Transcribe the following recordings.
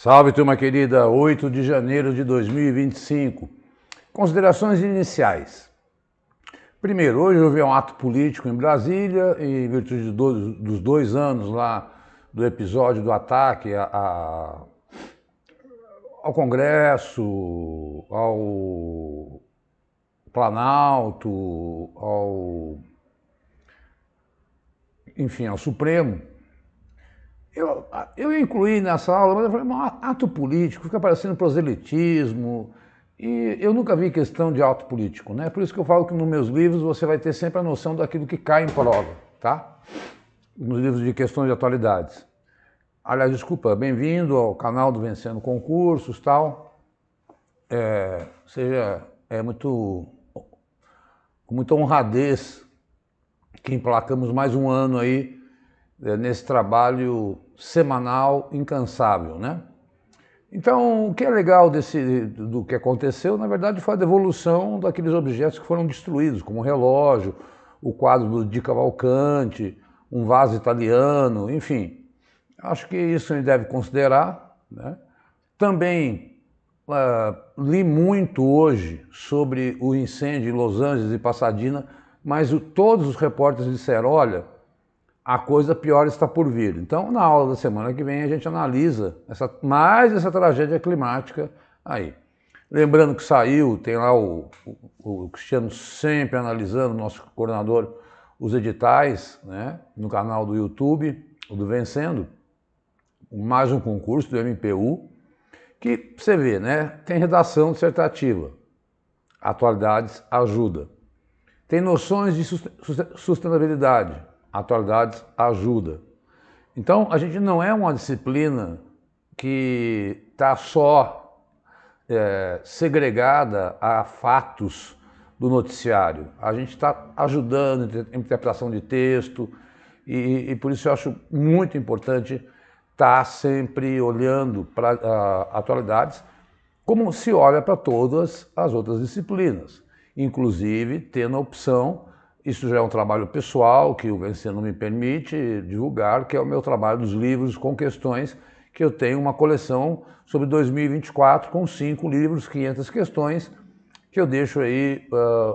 Salve, turma querida, 8 de janeiro de 2025. Considerações iniciais. Primeiro, hoje houve um ato político em Brasília, em virtude dos 2 anos lá do episódio do ataque ao Congresso, ao Planalto, enfim, ao Supremo. Eu incluí nessa aula, mas eu falei, ato político, fica parecendo proselitismo, e eu nunca vi questão de ato político, né? Por isso que eu falo que nos meus livros você vai ter sempre a noção daquilo que cai em prova, tá? Nos livros de questões de atualidades. Aliás, desculpa, bem-vindo ao canal do Vencendo Concursos, tal. Com muita honradez que emplacamos mais um ano aí nesse trabalho semanal incansável, né? Então, o que é legal do que aconteceu, na verdade, foi a devolução daqueles objetos que foram destruídos, como o relógio, o quadro do Di Cavalcanti, um vaso italiano, enfim. Acho que isso a gente deve considerar, né? Também li muito hoje sobre o incêndio em Los Angeles e Pasadena, mas todos os repórteres disseram, olha, a coisa pior está por vir. Então, na aula da semana que vem, a gente analisa mais essa tragédia climática aí. Lembrando que saiu, tem lá o Cristiano sempre analisando, nosso coordenador, os editais, né, no canal do YouTube, do Vencendo, mais um concurso do MPU, que você vê, né, tem redação dissertativa, atualidades ajuda. Tem noções de sustentabilidade, atualidades ajuda. Então, a gente não é uma disciplina que está só segregada a fatos do noticiário. A gente está ajudando a interpretação de texto e por isso eu acho muito importante estar sempre olhando para atualidades como se olha para todas as outras disciplinas, inclusive tendo a opção. Isso já é um trabalho pessoal que o Vencendo me permite divulgar, que é o meu trabalho dos livros com questões, que eu tenho uma coleção sobre 2024 com 5 livros, 500 questões, que eu deixo aí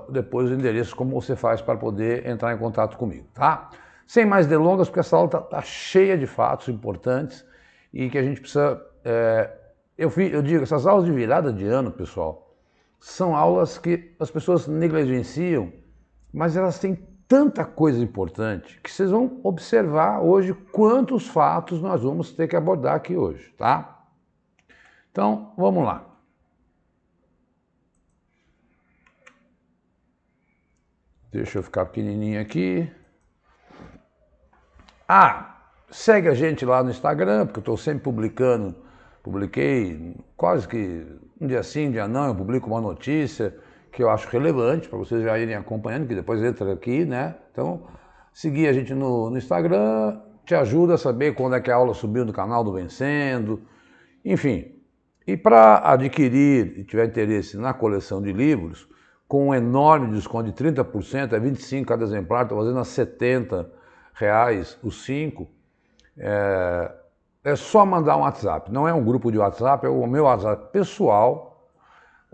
depois o endereço como você faz para poder entrar em contato comigo, tá? Sem mais delongas, porque essa aula tá cheia de fatos importantes e que a gente precisa... eu digo, essas aulas de virada de ano, pessoal, são aulas que as pessoas negligenciam, mas elas têm tanta coisa importante que vocês vão observar hoje quantos fatos nós vamos ter que abordar aqui hoje, tá? Então, vamos lá. Deixa eu ficar pequenininho aqui. Segue a gente lá no Instagram, porque eu estou sempre publiquei quase que um dia sim, um dia não, eu publico uma notícia que eu acho relevante para vocês já irem acompanhando, que depois entra aqui, né? Então, seguir a gente no Instagram te ajuda a saber quando é que a aula subiu no canal do Vencendo, enfim. E para adquirir e tiver interesse na coleção de livros, com um enorme desconto de 30%, é 25 cada exemplar, estou fazendo a R$70 os 5, é só mandar um WhatsApp. Não é um grupo de WhatsApp, é o meu WhatsApp pessoal,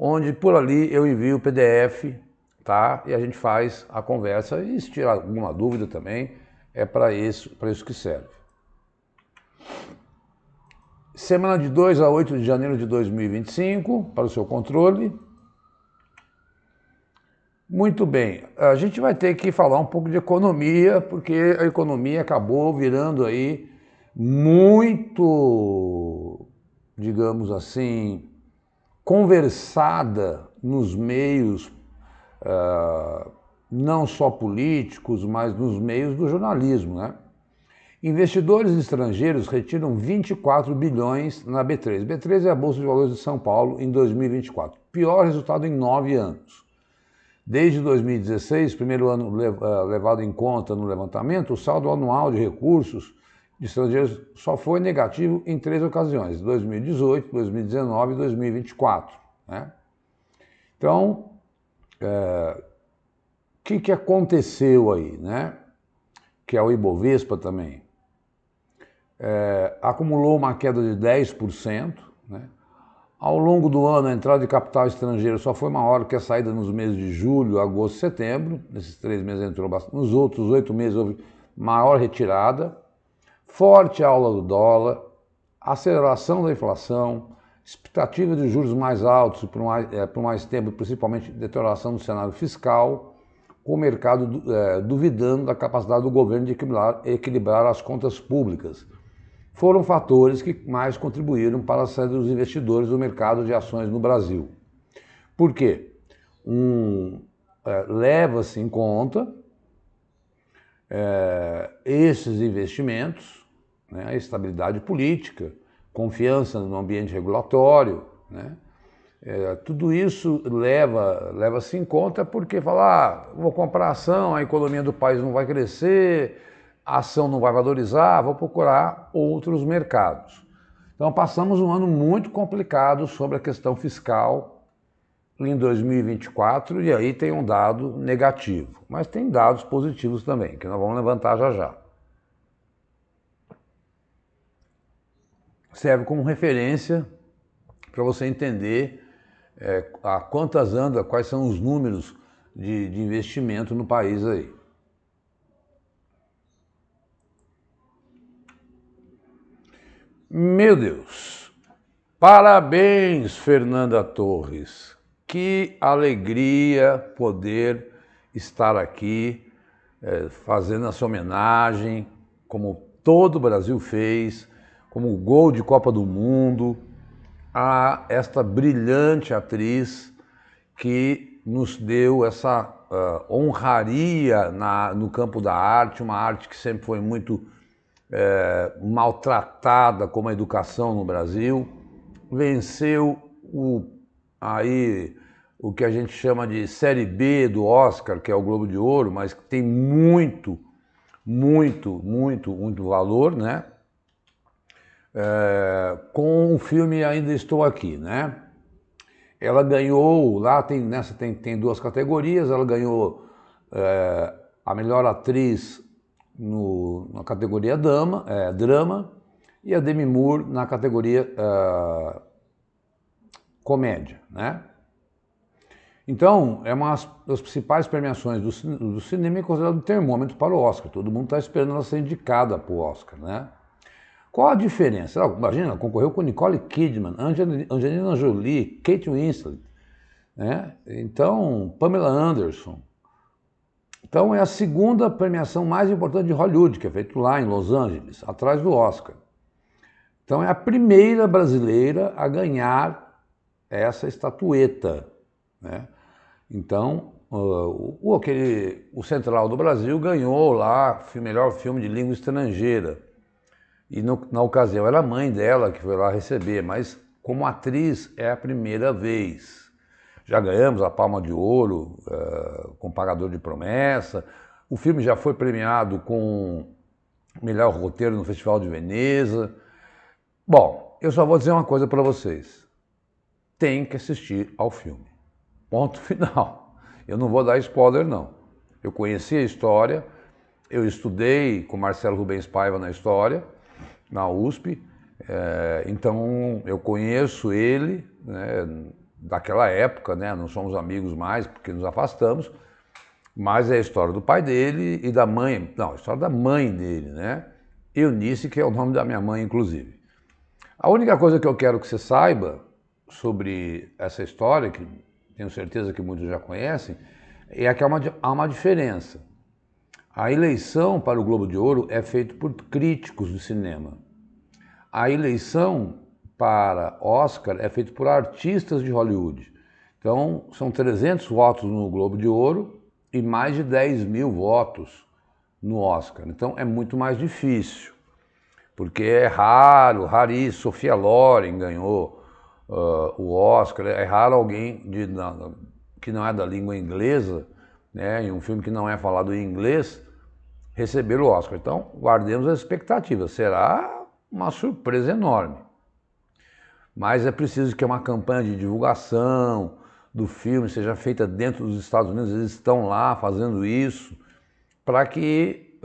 onde por ali eu envio o PDF, tá? E a gente faz a conversa e se tirar alguma dúvida também, é para isso que serve. Semana de 2 a 8 de janeiro de 2025, para o seu controle. Muito bem, a gente vai ter que falar um pouco de economia, porque a economia acabou virando aí muito, digamos assim, conversada nos meios, não só políticos, mas nos meios do jornalismo, né? Investidores estrangeiros retiram 24 bilhões na B3. B3 é a Bolsa de Valores de São Paulo em 2024. Pior resultado em 9 anos. Desde 2016, primeiro ano levado em conta no levantamento, o saldo anual de recursos de estrangeiros só foi negativo em 3 ocasiões, 2018, 2019 e 2024. Né? Então, o que aconteceu aí, né? Que é o Ibovespa também. acumulou uma queda de 10%. Né? Ao longo do ano, a entrada de capital estrangeiro só foi maior que a saída nos meses de julho, agosto e setembro. Nesses 3 meses entrou bastante. Nos outros 8 meses houve maior retirada, forte alta do dólar, aceleração da inflação, expectativa de juros mais altos por mais tempo, principalmente deterioração do cenário fiscal, com o mercado duvidando da capacidade do governo de equilibrar as contas públicas. Foram fatores que mais contribuíram para a saída dos investidores do mercado de ações no Brasil. Por quê? Leva-se em conta esses investimentos, né, a estabilidade política, confiança no ambiente regulatório, né? Tudo isso leva-se em conta porque falar, vou comprar ação, a economia do país não vai crescer, a ação não vai valorizar, vou procurar outros mercados. Então passamos um ano muito complicado sobre a questão fiscal em 2024 e aí tem um dado negativo, mas tem dados positivos também, que nós vamos levantar já já. Serve como referência para você entender a quantas anda, quais são os números de investimento no país aí. Meu Deus! Parabéns, Fernanda Torres! Que alegria poder estar aqui fazendo essa homenagem, como todo o Brasil fez, como o gol de Copa do Mundo, a esta brilhante atriz que nos deu essa honraria no campo da arte, uma arte que sempre foi muito maltratada como a educação no Brasil, venceu o que a gente chama de série B do Oscar, que é o Globo de Ouro, mas que tem muito valor, né? Com o filme Ainda Estou Aqui, né? Ela ganhou, lá tem 2 categorias, ela ganhou a melhor atriz na categoria drama e a Demi Moore na categoria comédia, né? Então, é uma das principais premiações do cinema e considerado um termômetro para o Oscar. Todo mundo está esperando ela ser indicada para o Oscar, né? Qual a diferença? Imagina, concorreu com Nicole Kidman, Angelina Jolie, Kate Winslet, né? Então, Pamela Anderson. Então, é a segunda premiação mais importante de Hollywood, que é feita lá em Los Angeles, atrás do Oscar. Então, é a primeira brasileira a essa estatueta, né? Então, o Central do Brasil ganhou lá o melhor filme de língua estrangeira. E na ocasião era a mãe dela que foi lá receber, mas como atriz é a primeira vez. Já ganhamos a Palma de Ouro com Pagador de Promessa. O filme já foi premiado com melhor roteiro no Festival de Veneza. Bom, eu só vou dizer uma coisa para vocês. Tem que assistir ao filme. Ponto final. Eu não vou dar spoiler, não. Eu conheci a história, eu estudei com Marcelo Rubens Paiva na história, na USP, então eu conheço ele, né, daquela época, né, não somos amigos mais porque nos afastamos, mas é a história do pai dele e da mãe, não, a história da mãe dele, né, Eunice, que é o nome da minha mãe, inclusive. A única coisa que eu quero que você saiba sobre essa história, que tenho certeza que muitos já conhecem, é que há uma diferença. A eleição para o Globo de Ouro é feita por críticos do cinema. A eleição para Oscar é feita por artistas de Hollywood. Então, são 300 votos no Globo de Ouro e mais de 10 mil votos no Oscar. Então, é muito mais difícil, porque é raríssimo. Sophia Loren ganhou o Oscar. É raro alguém que não é da língua inglesa, né, em um filme que não é falado em inglês, receber o Oscar. Então, guardemos as expectativas. Será uma surpresa enorme. Mas é preciso que uma campanha de divulgação do filme seja feita dentro dos Estados Unidos. Eles estão lá fazendo isso para que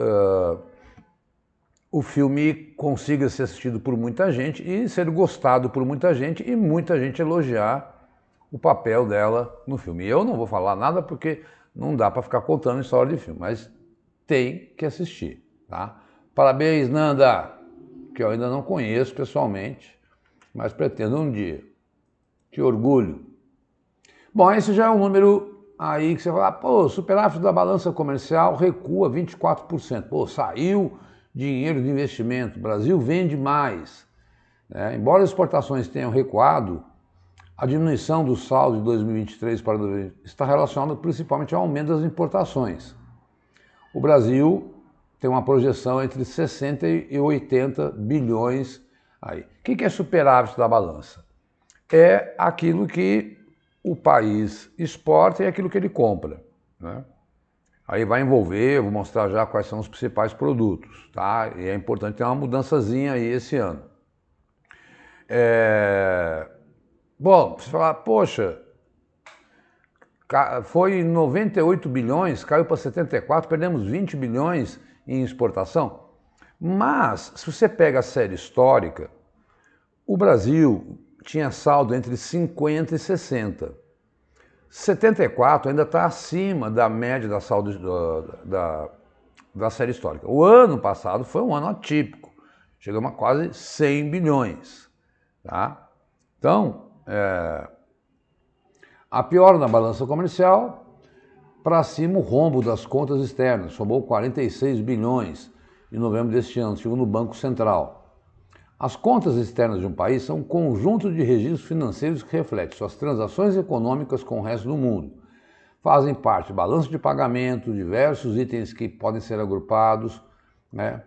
o filme consiga ser assistido por muita gente e ser gostado por muita gente e muita gente elogiar o papel dela no filme. E eu não vou falar nada porque não dá para ficar contando história de filme, mas tem que assistir, tá? Parabéns, Nanda, que eu ainda não conheço pessoalmente, mas pretendo um dia. Que orgulho. Bom, esse já é um número aí que você fala, pô, o superávit da balança comercial recua 24%. Pô, saiu dinheiro de investimento, o Brasil vende mais. Embora as exportações tenham recuado, a diminuição do saldo de 2023 para 2020 está relacionada principalmente ao aumento das importações. O Brasil tem uma projeção entre 60 e 80 bilhões aí. O que é superávit da balança? É aquilo que o país exporta e aquilo que ele compra, né? Aí vai envolver, vou mostrar já quais são os principais produtos, tá? E é importante ter uma mudançazinha aí esse ano. Bom, você fala, poxa, foi 98 bilhões, caiu para 74, perdemos 20 bilhões em exportação. Mas, se você pega a série histórica, o Brasil tinha saldo entre 50 e 60. 74 ainda está acima da média da saldo da série histórica. O ano passado foi um ano atípico, chegamos a quase 100 bilhões. Tá? Então, a piora na balança comercial, para cima o rombo das contas externas, somou 46 bilhões em novembro deste ano, segundo o Banco Central. As contas externas de um país são um conjunto de registros financeiros que refletem suas transações econômicas com o resto do mundo. Fazem parte do balanço de pagamento, diversos itens que podem ser agrupados, né?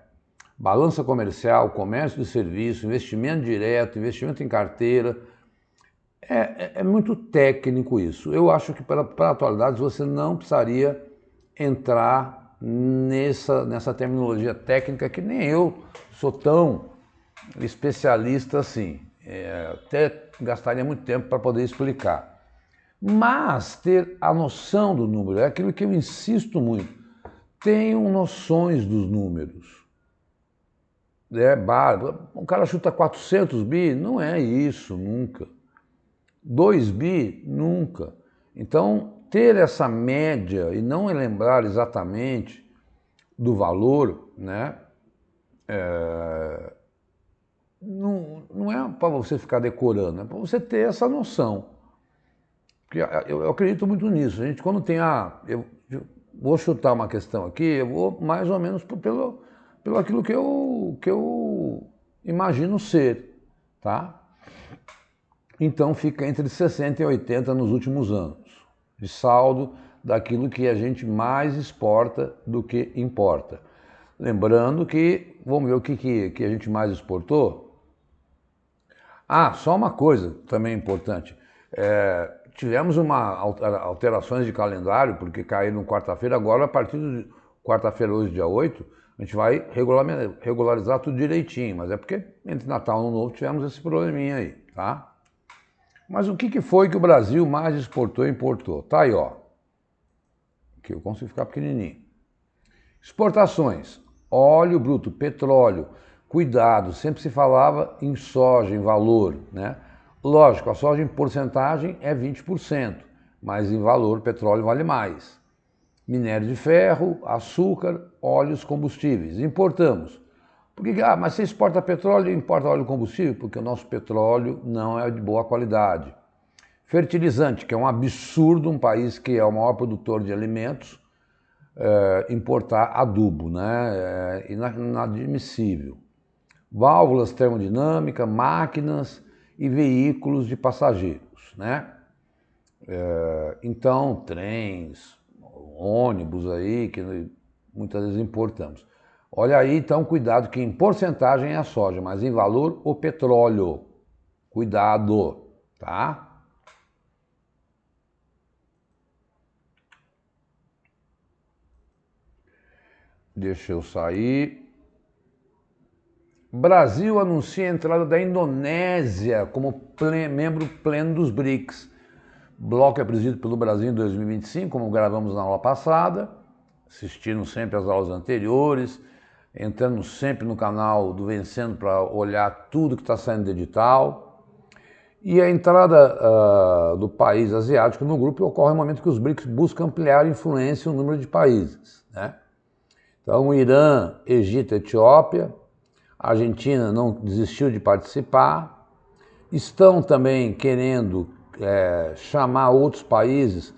Balança comercial, comércio de serviço, investimento direto, investimento em carteira. É muito técnico isso. Eu acho que para a atualidade você não precisaria entrar nessa terminologia técnica que nem eu sou tão especialista assim. Até gastaria muito tempo para poder explicar. Mas ter a noção do número é aquilo que eu insisto muito. Tenham noções dos números. O cara chuta 400 bi, não é isso, nunca. 2 bi, nunca. Então, ter essa média e não lembrar exatamente do valor, né? Não é para você ficar decorando, é para você ter essa noção. Porque eu acredito muito nisso. A gente, quando tem eu vou chutar uma questão aqui, eu vou mais ou menos pelo aquilo que eu imagino ser, tá? Então fica entre 60 e 80 nos últimos anos, de saldo daquilo que a gente mais exporta do que importa. Lembrando que, vamos ver o que a gente mais exportou? Só uma coisa também importante. Tivemos alterações de calendário, porque caíram quarta-feira, agora a partir de quarta-feira, hoje, dia 8, a gente vai regularizar tudo direitinho, mas é porque entre Natal e Ano Novo tivemos esse probleminha aí, tá? Mas o que foi que o Brasil mais exportou e importou? Tá aí, ó. Aqui eu consigo ficar pequenininho. Exportações, óleo bruto, petróleo. Cuidado, sempre se falava em soja, em valor, né? Lógico, a soja em porcentagem é 20%, mas em valor o petróleo vale mais. Minério de ferro, açúcar, óleos, combustíveis. Importamos. Mas você exporta petróleo e importa óleo e combustível? Porque o nosso petróleo não é de boa qualidade. Fertilizante, que é um absurdo um país que é o maior produtor de alimentos, importar adubo, né? É inadmissível. Válvulas termodinâmicas, máquinas e veículos de passageiros, né? Então, trens, ônibus aí, que muitas vezes importamos. Olha aí, então, cuidado que em porcentagem é a soja, mas em valor o petróleo. Cuidado, tá? Deixa eu sair. Brasil anuncia a entrada da Indonésia como membro pleno dos BRICS. O bloco é presidido pelo Brasil em 2025, como gravamos na aula passada, assistindo sempre às aulas anteriores. entrando sempre no canal do Vencendo para olhar tudo que está saindo do edital. E a entrada do país asiático no grupo ocorre no momento que os BRICS buscam ampliar a influência e o número de países, né? Então, o Irã, Egito, Etiópia, a Argentina não desistiu de participar, estão também querendo chamar outros países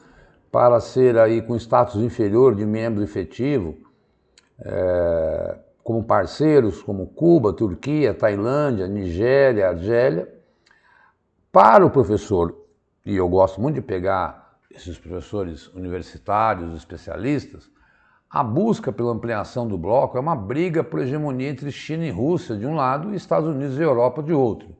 para ser aí com status inferior de membro efetivo, como parceiros, como Cuba, Turquia, Tailândia, Nigéria, Argélia. Para o professor, e eu gosto muito de pegar esses professores universitários, especialistas, a busca pela ampliação do bloco é uma briga por hegemonia entre China e Rússia de um lado e Estados Unidos e Europa de outro.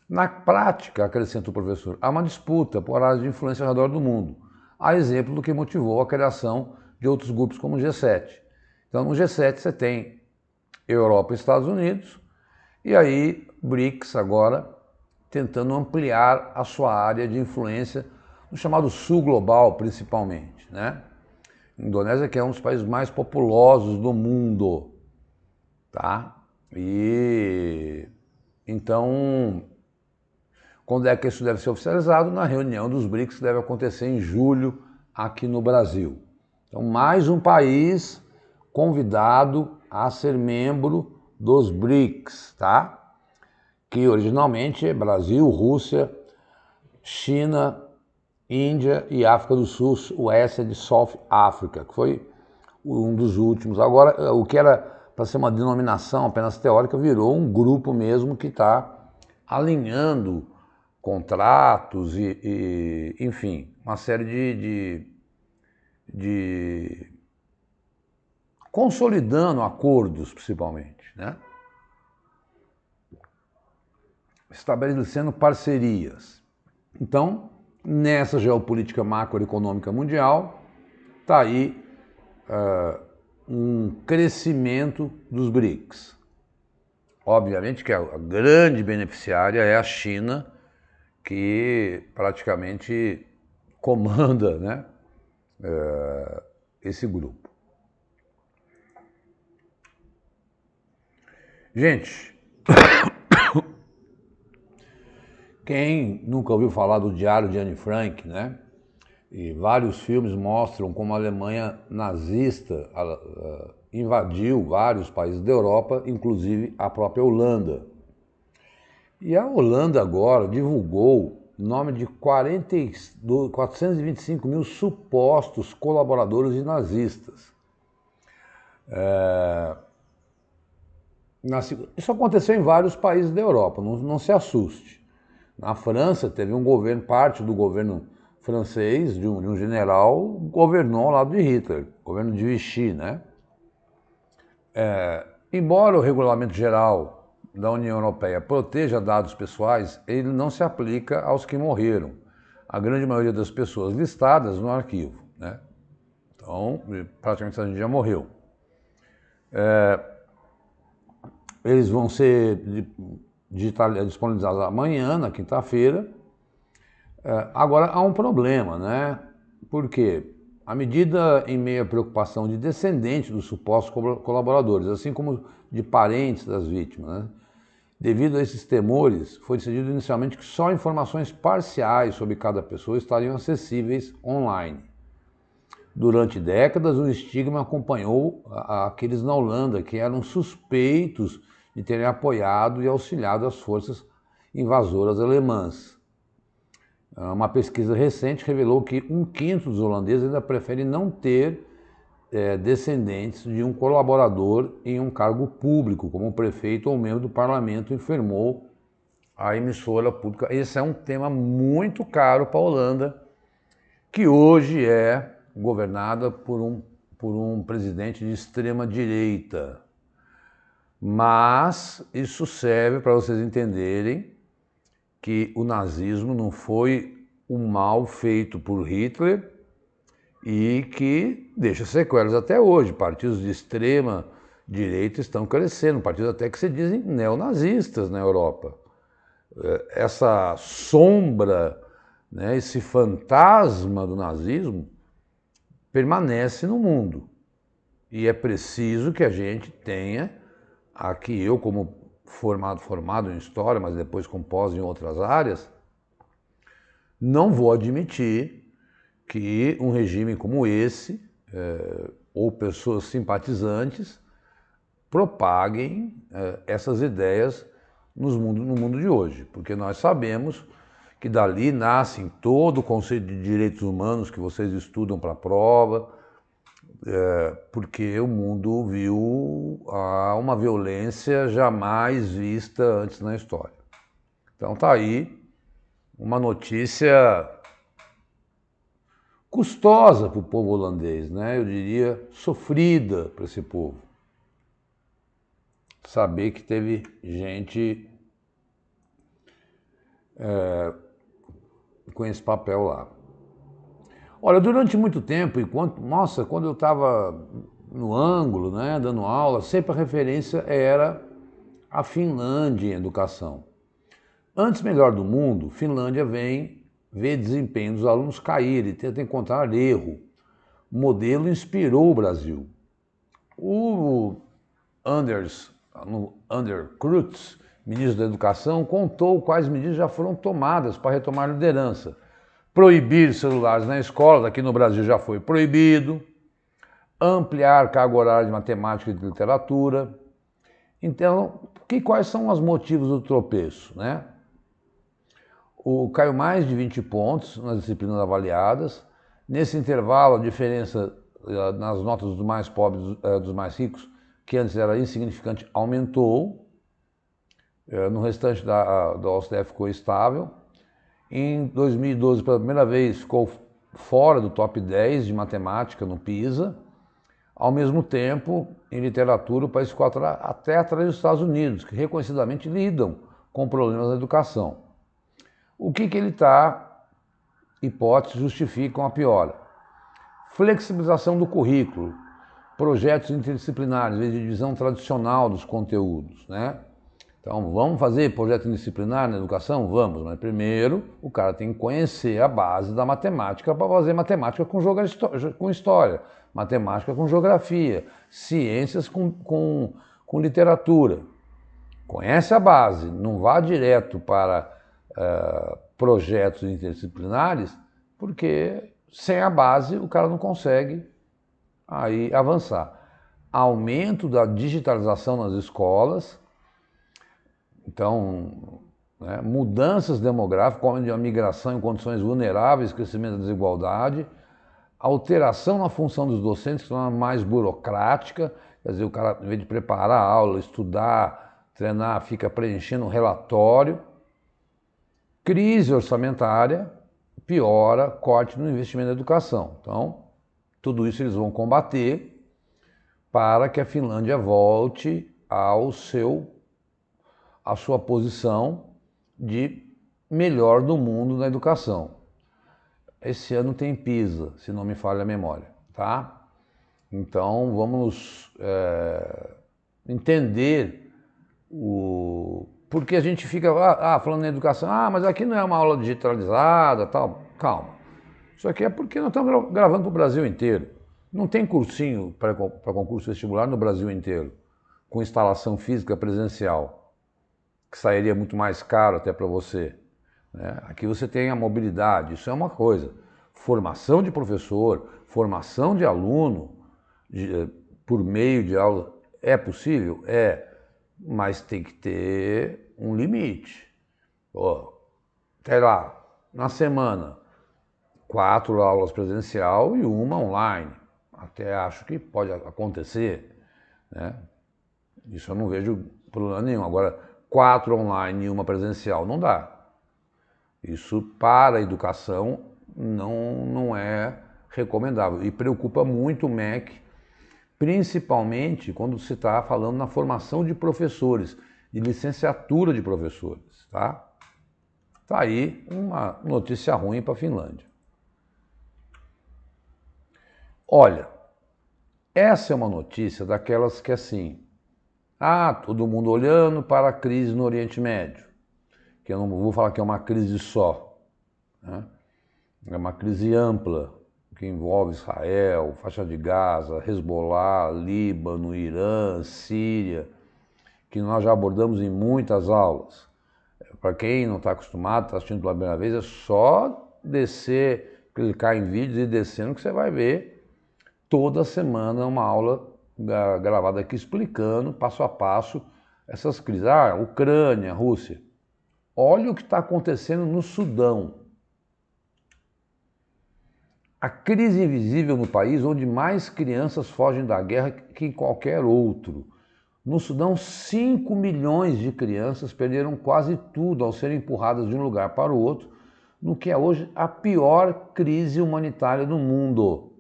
Na prática, acrescenta o professor, há uma disputa por áreas de influência ao redor do mundo, a exemplo do que motivou a criação de outros grupos como o G7. Então, no G7 você tem Europa e Estados Unidos, e aí BRICS agora tentando ampliar a sua área de influência no chamado Sul Global, principalmente, né? Indonésia, que é um dos países mais populosos do mundo, tá? E então, quando é que isso deve ser oficializado? Na reunião dos BRICS, que deve acontecer em julho aqui no Brasil. Então, mais um país convidado a ser membro dos BRICS, tá? Que originalmente é Brasil, Rússia, China, Índia e África do Sul, o S é de South Africa, que foi um dos últimos. Agora, o que era para ser uma denominação apenas teórica, virou um grupo mesmo que está alinhando contratos e, enfim, uma série de consolidando acordos, principalmente, né? Estabelecendo parcerias. Então, nessa geopolítica macroeconômica mundial, está aí um crescimento dos BRICS. Obviamente que a grande beneficiária é a China, que praticamente comanda, né, esse grupo. Gente, quem nunca ouviu falar do Diário de Anne Frank, né? E vários filmes mostram como a Alemanha nazista invadiu vários países da Europa, inclusive a própria Holanda. E a Holanda agora divulgou o nome de 425 mil supostos colaboradores de nazistas. Isso aconteceu em vários países da Europa, não se assuste. Na França teve um governo, parte do governo francês, de um general, governou ao lado de Hitler, governo de Vichy, né? Embora o regulamento geral da União Europeia proteja dados pessoais, ele não se aplica aos que morreram. A grande maioria das pessoas listadas no arquivo, né? Então, praticamente a gente já morreu. Eles vão ser disponibilizados amanhã, na quinta-feira. Agora, há um problema, né? Porque, à medida em meio à preocupação de descendentes dos supostos colaboradores, assim como de parentes das vítimas, né? Devido a esses temores, foi decidido inicialmente que só informações parciais sobre cada pessoa estariam acessíveis online. Durante décadas, o estigma acompanhou aqueles na Holanda que eram suspeitos de terem apoiado e auxiliado as forças invasoras alemãs. Uma pesquisa recente revelou que 1/5 dos holandeses ainda preferem não ter descendentes de um colaborador em um cargo público, como prefeito ou membro do parlamento, informou a emissora pública. Esse é um tema muito caro para a Holanda, que hoje é governada por um presidente de extrema direita. Mas isso serve para vocês entenderem que o nazismo não foi um mal feito por Hitler e que deixa sequelas até hoje. Partidos de extrema direita estão crescendo, partidos até que se dizem neonazistas na Europa. Essa sombra, né, esse fantasma do nazismo permanece no mundo. E é preciso que a gente tenha, aqui eu como formado em História, mas depois com pós em outras áreas, não vou admitir que um regime como esse, ou pessoas simpatizantes, propaguem essas ideias no mundo de hoje, porque nós sabemos que dali nascem todo o conceito de direitos humanos que vocês estudam para a prova, porque o mundo viu uma violência jamais vista antes na história. Então tá aí uma notícia custosa para o povo holandês, né? Eu diria sofrida para esse povo. Saber que teve gente com esse papel lá. Olha, durante muito tempo, quando eu estava no ângulo, né, dando aula, sempre a referência era a Finlândia em educação. Antes melhor do mundo, Finlândia vem ver desempenho dos alunos cair e tenta encontrar erro. O modelo inspirou o Brasil. O Anders Krutz, ministro da Educação, contou quais medidas já foram tomadas para retomar a liderança. Proibir celulares na escola, daqui no Brasil já foi proibido. Ampliar carga horária de matemática e de literatura. Então, quais são os motivos do tropeço, né? Caiu mais de 20 pontos nas disciplinas avaliadas. Nesse intervalo, a diferença nas notas dos mais pobres dos mais ricos, que antes era insignificante, aumentou. No restante da OCDE ficou estável. Em 2012, pela primeira vez, ficou fora do top 10 de matemática no PISA. Ao mesmo tempo, em literatura, o país ficou até atrás dos Estados Unidos, que reconhecidamente lidam com problemas na educação. O que ele está, hipóteses justificam a piora? Flexibilização do currículo, projetos interdisciplinares, em vez de divisão tradicional dos conteúdos, né? Então, vamos fazer projeto interdisciplinar na educação? Vamos, mas primeiro o cara tem que conhecer a base da matemática para fazer matemática com história, matemática com geografia, ciências com literatura. Conhece a base, não vá direto para projetos interdisciplinares, porque sem a base o cara não consegue aí avançar. Aumento da digitalização nas escolas, então, né, mudanças demográficas, como a migração em condições vulneráveis, crescimento da desigualdade, alteração na função dos docentes, que torna mais burocrática, quer dizer, o cara, em vez de preparar a aula, estudar, treinar, fica preenchendo um relatório. Crise orçamentária, piora, corte no investimento na educação. Então, tudo isso eles vão combater para que a Finlândia volte à sua posição de melhor do mundo na educação. Esse ano tem PISA, se não me falha a memória, tá? Então, vamos entender porque a gente fica falando em educação, mas aqui não é uma aula digitalizada, tal. Calma. Isso aqui é porque nós estamos gravando para o Brasil inteiro. Não tem cursinho para concurso vestibular no Brasil inteiro, com instalação física presencial, que sairia muito mais caro até para você, né? Aqui você tem a mobilidade, isso é uma coisa. Formação de professor, formação de aluno, por meio de aula, é possível? É. Mas tem que ter um limite. Sei lá, na semana, 4 aulas presencial e uma online. Até acho que pode acontecer, né? Isso eu não vejo problema nenhum. Agora, 4 online e uma presencial, não dá. Isso para a educação não é recomendável e preocupa muito o MEC, principalmente quando se está falando na formação de professores, de licenciatura de professores, tá? Tá aí uma notícia ruim para a Finlândia. Olha, essa é uma notícia daquelas que assim, todo mundo olhando para a crise no Oriente Médio, que eu não vou falar que é uma crise só, né? É uma crise ampla, que envolve Israel, faixa de Gaza, Hezbollah, Líbano, Irã, Síria, que nós já abordamos em muitas aulas. Para quem não está acostumado, está assistindo pela primeira vez, é só descer, clicar em vídeos e descendo que você vai ver toda semana uma aula gravada aqui explicando passo a passo essas crises. Ucrânia, Rússia. Olha o que está acontecendo no Sudão. A crise invisível no país onde mais crianças fogem da guerra que em qualquer outro. No Sudão, 5 milhões de crianças perderam quase tudo ao serem empurradas de um lugar para o outro, no que é hoje a pior crise humanitária do mundo.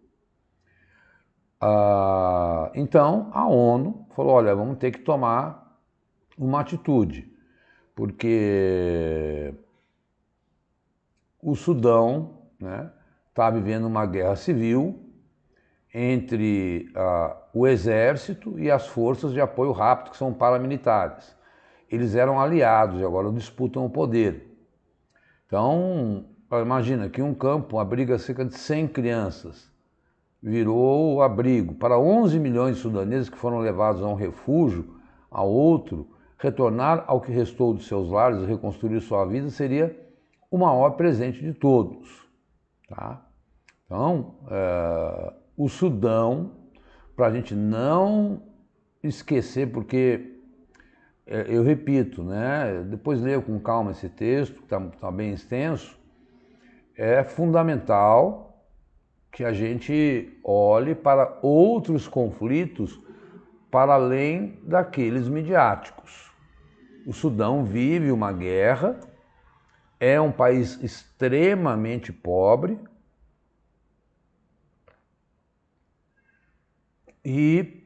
Então, a ONU falou, olha, vamos ter que tomar uma atitude, porque o Sudão, né, está vivendo uma guerra civil entre o exército e as forças de apoio rápido, que são paramilitares. Eles eram aliados e agora disputam o poder. Então, imagina que um campo abriga cerca de 100 crianças, virou o abrigo para 11 milhões de sudaneses que foram levados a um refúgio, a outro, retornar ao que restou de seus lares e reconstruir sua vida seria o maior presente de todos. Tá? Então, o Sudão, para a gente não esquecer, porque, eu repito, né, depois leia com calma esse texto, que está bem extenso, é fundamental que a gente olhe para outros conflitos para além daqueles midiáticos. O Sudão vive uma guerra, é um país extremamente pobre e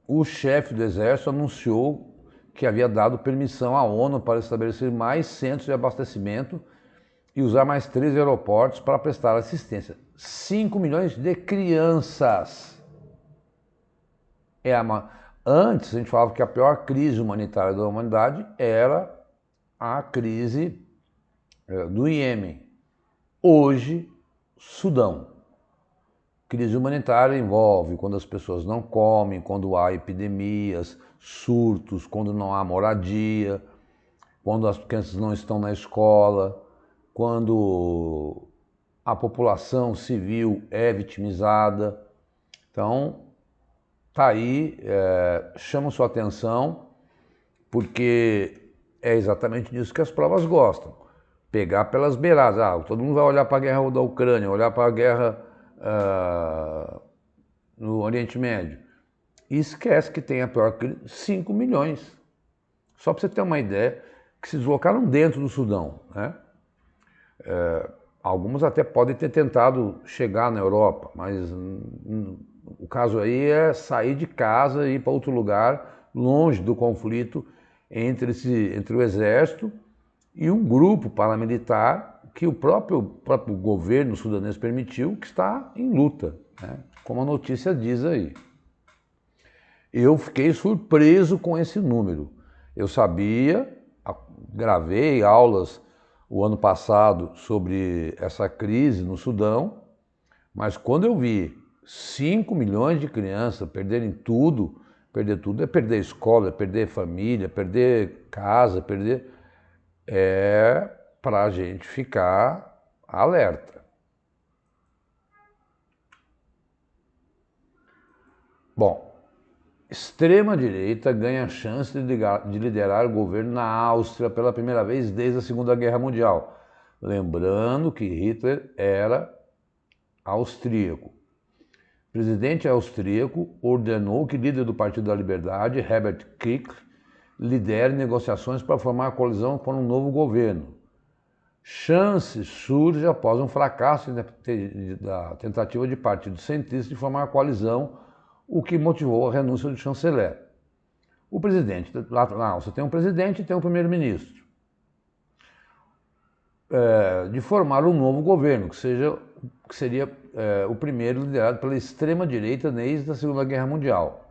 o chefe do exército anunciou que havia dado permissão à ONU para estabelecer mais centros de abastecimento e usar mais 3 aeroportos para prestar assistência. 5 milhões de crianças. Antes, a gente falava que a pior crise humanitária da humanidade era a crise do Iêmen. Hoje, Sudão. Crise humanitária envolve quando as pessoas não comem, quando há epidemias, surtos, quando não há moradia, quando as crianças não estão na escola, quando a população civil é vitimizada. Então, tá aí, chama sua atenção, porque é exatamente disso que as provas gostam. Pegar pelas beiradas. Todo mundo vai olhar para a guerra da Ucrânia, olhar para a guerra no Oriente Médio. E esquece que tem a pior crise, 5 milhões. Só para você ter uma ideia, que se deslocaram dentro do Sudão, né? Alguns até podem ter tentado chegar na Europa, mas o caso aí é sair de casa e ir para outro lugar, longe do conflito entre o exército e um grupo paramilitar que o próprio governo sudanês permitiu, que está em luta, né? Como a notícia diz aí. Eu fiquei surpreso com esse número. Eu sabia, gravei aulas o ano passado sobre essa crise no Sudão, mas quando eu vi 5 milhões de crianças perderem tudo, perder tudo é perder escola, é perder família, perder casa, é para a gente ficar alerta. Bom, extrema-direita ganha chance de liderar o governo na Áustria pela primeira vez desde a Segunda Guerra Mundial. Lembrando que Hitler era austríaco. O presidente austríaco ordenou que o líder do Partido da Liberdade, Herbert Kickl, lidere negociações para formar a coalizão para um novo governo. Chance surge após um fracasso da tentativa de partidos centristas de formar a coalizão, o que motivou a renúncia do chanceler. O presidente, lá você tem um presidente e tem um primeiro-ministro. De formar um novo governo, que seria o primeiro liderado pela extrema-direita desde a Segunda Guerra Mundial.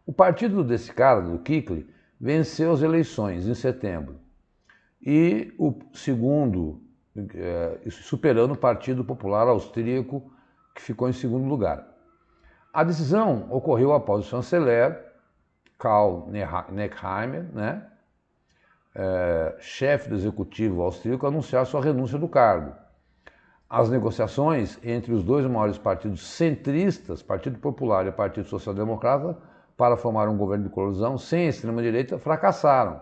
O partido desse cara, do Kickl, venceu as eleições em setembro. E o segundo superando o Partido Popular Austríaco, que ficou em segundo lugar. A decisão ocorreu após o chanceler Karl Nehammer, né, chefe do executivo austríaco, anunciar sua renúncia do cargo. As negociações entre os dois maiores partidos centristas, Partido Popular e Partido Social Democrata, para formar um governo de coalizão sem extrema-direita, fracassaram.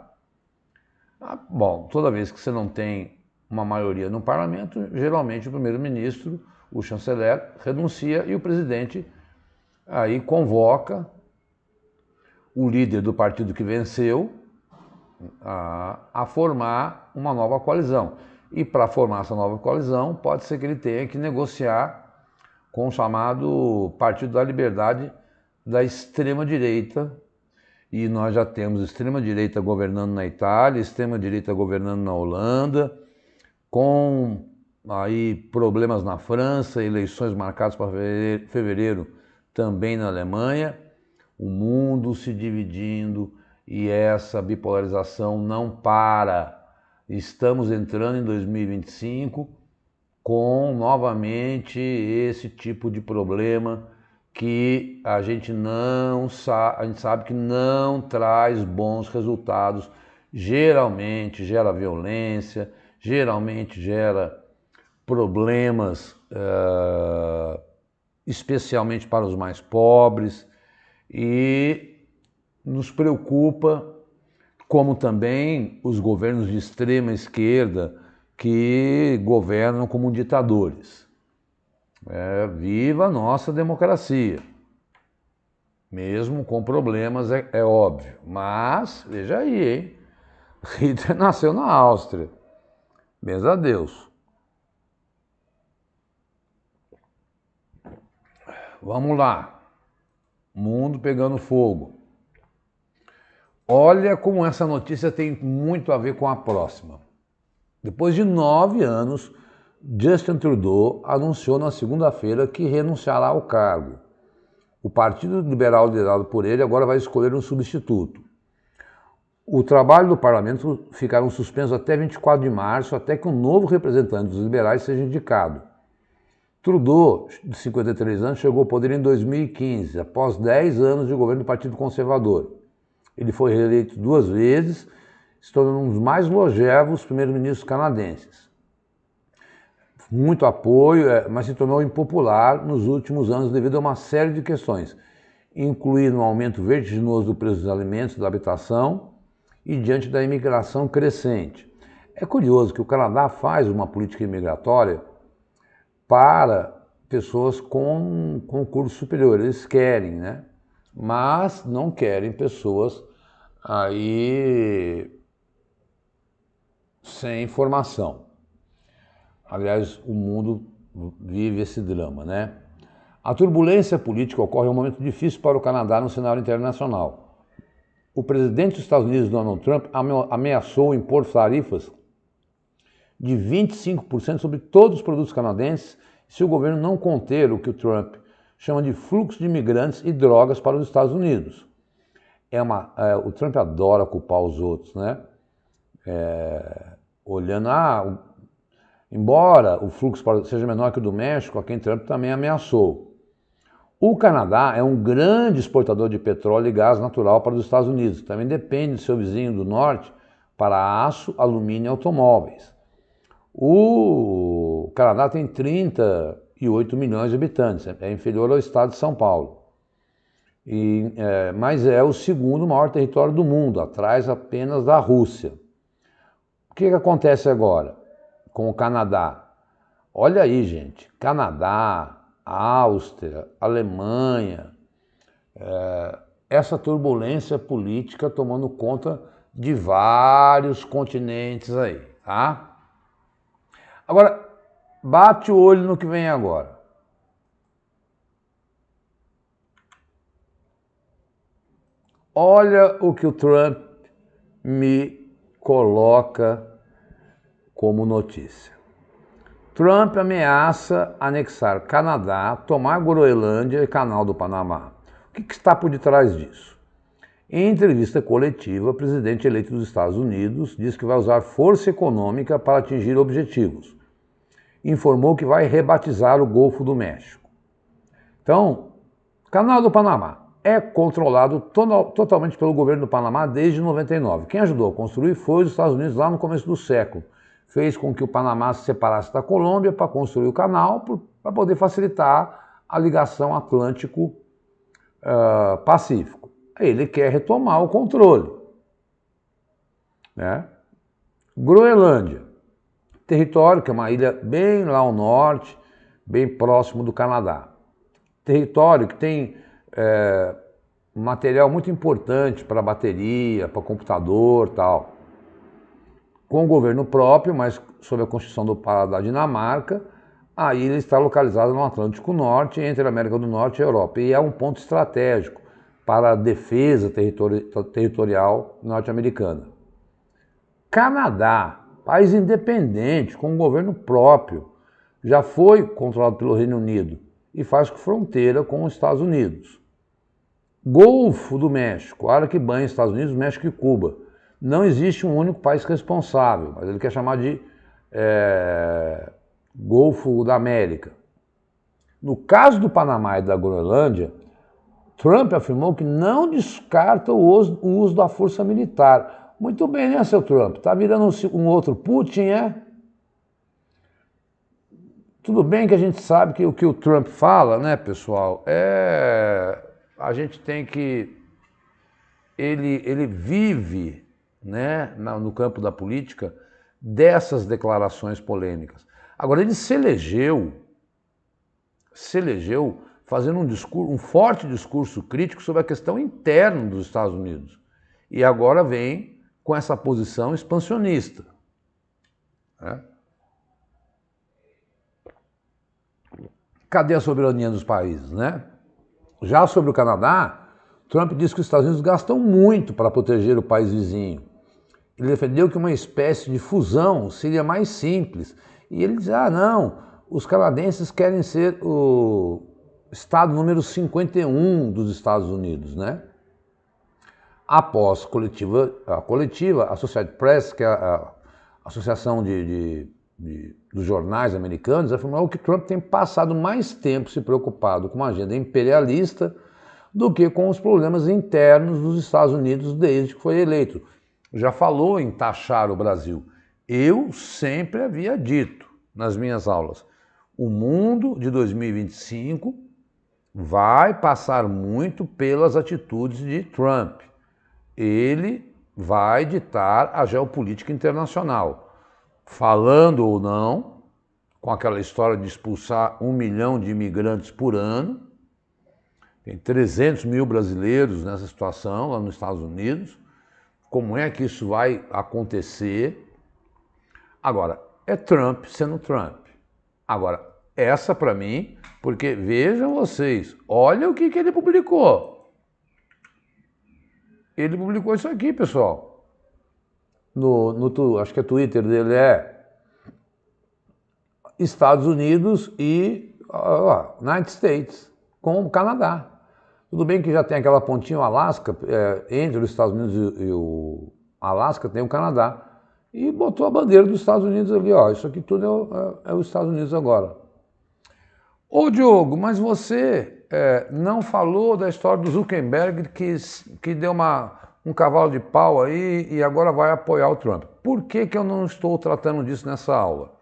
Bom, toda vez que você não tem uma maioria no parlamento, geralmente o primeiro-ministro, o chanceler, renuncia e o presidente aí convoca o líder do partido que venceu a formar uma nova coalizão. E para formar essa nova coalizão, pode ser que ele tenha que negociar com o chamado Partido da Liberdade da extrema-direita. E nós já temos extrema-direita governando na Itália, extrema-direita governando na Holanda, com aí problemas na França, eleições marcadas para fevereiro também na Alemanha, o mundo se dividindo e essa bipolarização não para. Estamos entrando em 2025 com novamente esse tipo de problema que a gente sabe que não traz bons resultados, geralmente gera violência, geralmente gera problemas, especialmente para os mais pobres, e nos preocupa, como também os governos de extrema esquerda que governam como ditadores. Viva a nossa democracia, mesmo com problemas, é óbvio. Mas, veja aí, hein? Hitler nasceu na Áustria. Benza a Deus. Vamos lá. Mundo pegando fogo. Olha como essa notícia tem muito a ver com a próxima. Depois de 9 anos, Justin Trudeau anunciou na segunda-feira que renunciará ao cargo. O Partido Liberal liderado por ele agora vai escolher um substituto. O trabalho do parlamento ficará suspenso até 24 de março, até que um novo representante dos liberais seja indicado. Trudeau, de 53 anos, chegou ao poder em 2015, após 10 anos de governo do Partido Conservador. Ele foi reeleito 2 vezes, se tornando um dos mais longevos primeiros-ministros canadenses. Muito apoio, mas se tornou impopular nos últimos anos devido a uma série de questões, incluindo um aumento vertiginoso do preço dos alimentos e da habitação e diante da imigração crescente. É curioso que o Canadá faz uma política imigratória para pessoas com curso superior, eles querem, né? Mas não querem pessoas aí sem formação. Aliás, o mundo vive esse drama, né? A turbulência política ocorre em um momento difícil para o Canadá no cenário internacional. O presidente dos Estados Unidos, Donald Trump, ameaçou impor tarifas de 25% sobre todos os produtos canadenses se o governo não conter o que o Trump chama de fluxo de imigrantes e drogas para os Estados Unidos. O Trump adora culpar os outros, né? Embora o fluxo seja menor que o do México, a quem Trump também ameaçou. O Canadá é um grande exportador de petróleo e gás natural para os Estados Unidos. Também depende do seu vizinho do norte para aço, alumínio e automóveis. O Canadá tem 38 milhões de habitantes, é inferior ao estado de São Paulo. Mas é o segundo maior território do mundo, atrás apenas da Rússia. O que acontece agora com o Canadá? Olha aí, gente, Canadá, Áustria, Alemanha, essa turbulência política tomando conta de vários continentes aí, tá? Agora, bate o olho no que vem agora. Olha o que o Trump me coloca como notícia. Trump ameaça anexar Canadá, tomar Groenlândia e Canal do Panamá. O que está por detrás disso? Em entrevista coletiva, o presidente eleito dos Estados Unidos diz que vai usar força econômica para atingir objetivos. informou que vai rebatizar o Golfo do México. Então, o Canal do Panamá é controlado totalmente pelo governo do Panamá desde 99. Quem ajudou a construir foi os Estados Unidos lá no começo do século. Fez com que o Panamá se separasse da Colômbia para construir o canal, para poder facilitar a ligação Atlântico-Pacífico. Ele quer retomar o controle, né? Groenlândia, território que é uma ilha bem lá ao norte, bem próximo do Canadá. Território que tem um material muito importante para bateria, para computador e tal. Com o governo próprio, mas sob a Constituição da Dinamarca, a ilha está localizada no Atlântico Norte, entre a América do Norte e a Europa, e é um ponto estratégico para a defesa territorial norte-americana. Canadá, país independente, com um governo próprio, já foi controlado pelo Reino Unido e faz fronteira com os Estados Unidos. Golfo do México, área que banha os Estados Unidos, México e Cuba. Não existe um único país responsável, mas ele quer chamar de Golfo da América. No caso do Panamá e da Groenlândia, Trump afirmou que não descarta o uso da força militar. Muito bem, né, seu Trump? Tá virando um outro Putin, é? Tudo bem que a gente sabe que o que o Trump fala, né, pessoal, a gente tem que... Ele vive, né, no campo da política dessas declarações polêmicas. Agora, ele se elegeu fazendo um forte discurso crítico sobre a questão interna dos Estados Unidos. E agora vem com essa posição expansionista, né? Cadê a soberania dos países, né? Já sobre o Canadá, Trump disse que os Estados Unidos gastam muito para proteger o país vizinho. Ele defendeu que uma espécie de fusão seria mais simples. E ele diz, não, os canadenses querem ser o estado número 51 dos Estados Unidos, né? Após a coletiva, a Associated Press, que é a associação dos jornais americanos, afirmou que Trump tem passado mais tempo se preocupado com uma agenda imperialista do que com os problemas internos dos Estados Unidos desde que foi eleito. Já falou em taxar o Brasil. Eu sempre havia dito nas minhas aulas, o mundo de 2025 vai passar muito pelas atitudes de Trump. Ele vai ditar a geopolítica internacional, falando ou não, com aquela história de expulsar 1 milhão de imigrantes por ano. Tem 300 mil brasileiros nessa situação lá nos Estados Unidos. Como é que isso vai acontecer? Agora, é Trump sendo Trump. Agora, essa para mim, porque vejam vocês, olha o que ele publicou. Ele publicou isso aqui, pessoal. Acho que é Twitter dele, Estados Unidos e United States com o Canadá. Tudo bem que já tem aquela pontinha, o Alasca, entre os Estados Unidos e o Alasca tem o Canadá. E botou a bandeira dos Estados Unidos ali, isso aqui tudo é os Estados Unidos agora. Ô Diogo, mas você não falou da história do Zuckerberg que deu um cavalo de pau aí e agora vai apoiar o Trump. Por que eu não estou tratando disso nessa aula?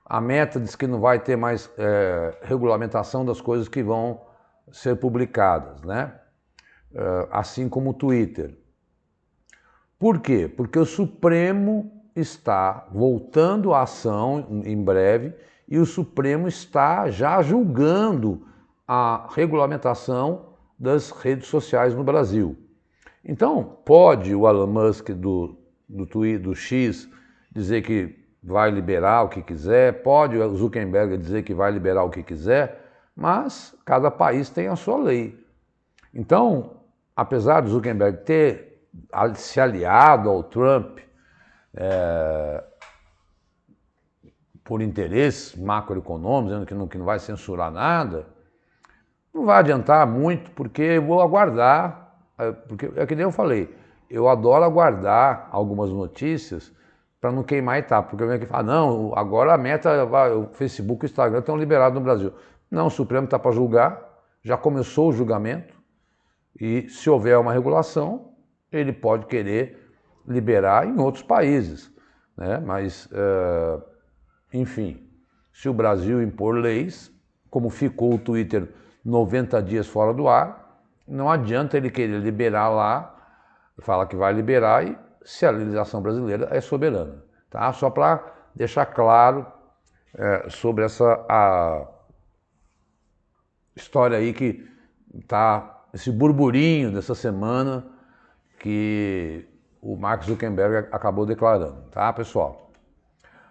A Meta diz que não vai ter mais regulamentação das coisas que vão ser publicadas, né? Assim como o Twitter. Por quê? Porque o Supremo está voltando à ação em breve e o Supremo está já julgando a regulamentação das redes sociais no Brasil. Então, pode o Elon Musk do X dizer que vai liberar o que quiser, pode o Zuckerberg dizer que vai liberar o que quiser, mas cada país tem a sua lei. Então, apesar do Zuckerberg ter se aliado ao Trump por interesses macroeconômicos, dizendo que não vai censurar nada, não vai adiantar muito, porque eu vou aguardar, porque é que nem eu falei, eu adoro aguardar algumas notícias para não queimar a etapa, porque alguém que fala, não, agora a meta, o Facebook e o Instagram estão liberados no Brasil. Não, o Supremo está para julgar, já começou o julgamento, e se houver uma regulação, ele pode querer liberar em outros países, né? Mas, enfim, se o Brasil impor leis, como ficou o Twitter 90 dias fora do ar, não adianta ele querer liberar lá, falar que vai liberar, e se a legislação brasileira é soberana, tá? Só para deixar claro sobre essa história aí que tá, esse burburinho dessa semana que o Mark Zuckerberg acabou declarando, tá, pessoal?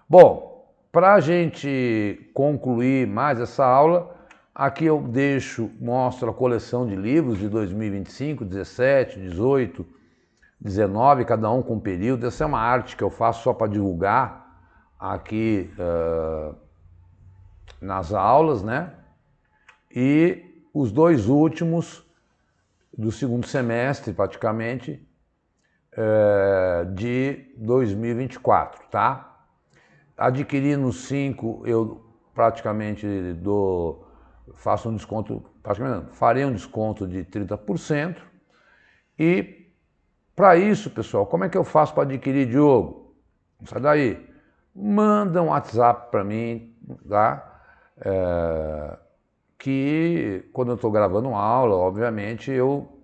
Bom, para a gente concluir mais essa aula, aqui eu mostro a coleção de livros de 2025, 17, 18, 19, cada um com período. Essa é uma arte que eu faço só para divulgar aqui nas aulas, né? E os 2 últimos do segundo semestre, praticamente, de 2024, tá? Adquirindo 5, eu praticamente faço um desconto, praticamente não, farei um desconto de 30%. E para isso, pessoal, como é que eu faço para adquirir, Diogo? Sai daí. Manda um WhatsApp para mim, tá? Que quando eu estou gravando uma aula, obviamente, eu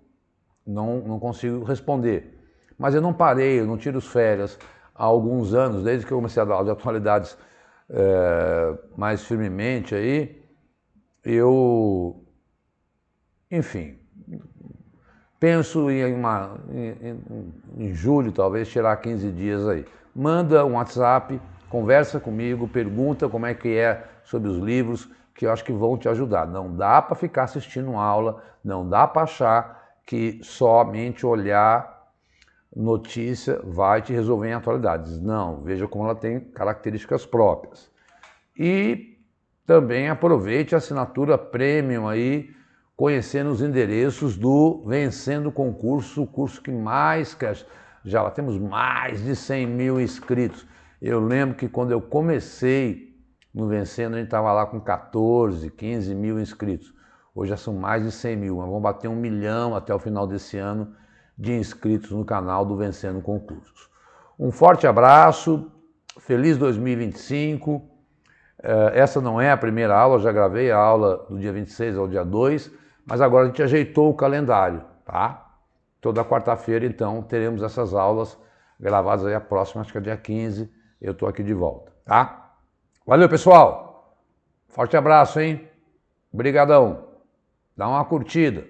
não consigo responder. Mas eu não parei, eu não tiro férias há alguns anos, desde que eu comecei a dar aula de atualidades mais firmemente aí, enfim, penso em julho, talvez, tirar 15 dias aí. Manda um WhatsApp, conversa comigo, pergunta como é que é sobre os livros, que eu acho que vão te ajudar. Não dá para ficar assistindo aula, não dá para achar que somente olhar notícia vai te resolver em atualidades. Não, veja como ela tem características próprias. E também aproveite a assinatura Premium aí, conhecendo os endereços do Vencendo Concurso, o curso que mais cresce. Já temos mais de 100 mil inscritos. Eu lembro que quando eu comecei no Vencendo, a gente estava lá com 14, 15 mil inscritos. Hoje já são mais de 100 mil, mas vamos bater 1 milhão até o final desse ano de inscritos no canal do Vencendo Concursos. Um forte abraço, feliz 2025. Essa não é a primeira aula, eu já gravei a aula do dia 26 ao dia 2, mas agora a gente ajeitou o calendário, tá? Toda quarta-feira, então, teremos essas aulas gravadas aí, a próxima, acho que é dia 15, eu estou aqui de volta, tá? Valeu, pessoal! Forte abraço, hein? Obrigadão! Dá uma curtida!